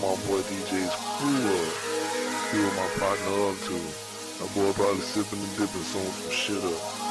my boy DJ's crew up. He with my partner up too. My boy probably sipping and dipping some shit up.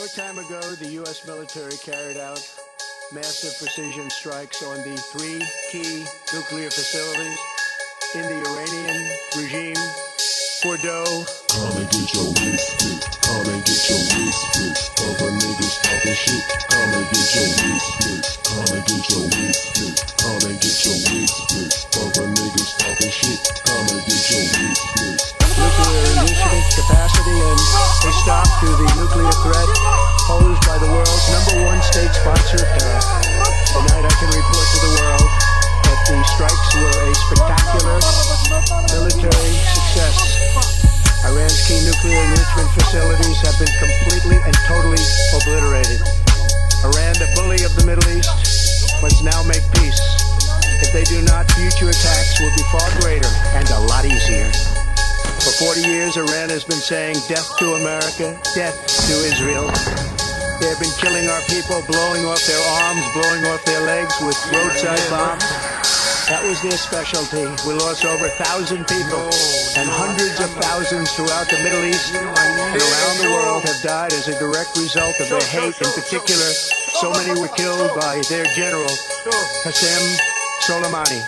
short time ago, the U.S. military carried out massive precision strikes on the 3 key nuclear facilities in the Iranian regime. Bordeaux. Come and get your wrist split. Come and get your wrist split. Other niggas talking shit. Come and get your wrist split. Come and get your wrist split. Come and get your wrist split. Other niggas talking shit. Come and get your wrist split. Nuclear initiative capacity and a stop to the nuclear threat posed by the world's #1 state sponsor of terror. Tonight I can report to the world that the strikes were a spectacular military success. Iran's key nuclear enrichment facilities have been completely and totally obliterated. Iran, the bully of the Middle East, must now make peace. If they do not, future attacks will be far greater and a lot easier. For 40 years, Iran has been saying death to America, death to Israel. They have been killing our people, blowing off their arms, blowing off their legs with roadside bombs. That was their specialty. We lost over 1,000 people, and hundreds of thousands throughout the Middle East and around the world have died as a direct result of their hate. In particular, so many were killed by their general, Qasem Soleimani.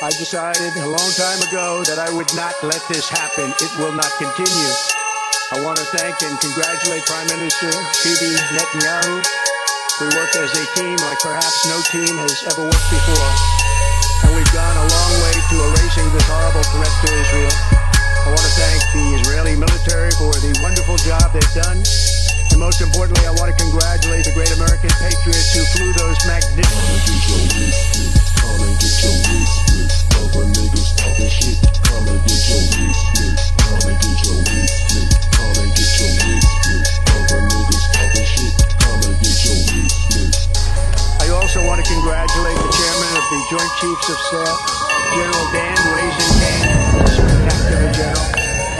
I decided a long time ago that I would not let this happen. It will not continue. I want to thank and congratulate Prime Minister Bibi Netanyahu. We worked as a team like perhaps no team has ever worked before. And we've gone a long way to erasing this horrible threat to Israel. I want to thank the Israeli military for the wonderful job they've done. And most importantly, I want to congratulate the great American patriots who flew those magnificent... Come and get your wrist split. Other niggas talking shit. Come and get your wrist split. Come and get your wrist split. Come and get your wrist split. Other niggas talking shit. Come and get your wrist split. I also want to congratulate the chairman of the Joint Chiefs of Staff, General Dan Kane, spectacular general,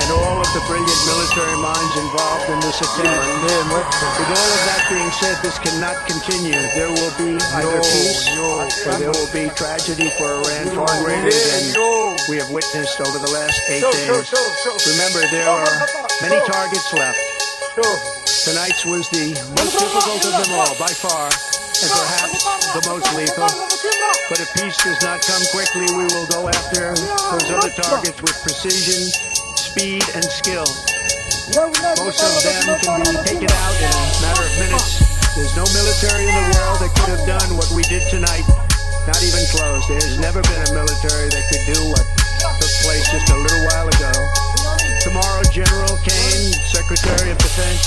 and all of the brilliant military minds involved in this attack. With all of that being said, this cannot continue. There will be either peace or there will be tragedy for Iran far greater than we have witnessed over the last 8 days. Remember, there are many targets left. Tonight's was the most difficult of them all, by far, and perhaps the most lethal. But if peace does not come quickly, we will go after those other targets with precision, speed, and skill. Most of them can be taken out in a matter of minutes. There's no military in the world that could have done what we did tonight. Not even close. There's never been a military that could do what took place just a little while ago. Tomorrow, General Kane, Secretary of Defense,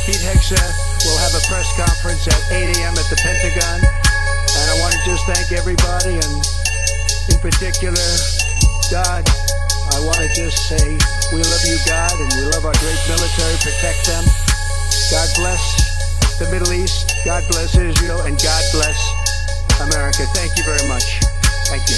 Pete Hegseth will have a press conference at 8 a.m. at the Pentagon. And I want to just thank everybody, and in particular, God. I want to just say, we love you, God, and we love our great military. Protect them. God bless the Middle East. God bless Israel, and God bless America. Thank you very much. Thank you.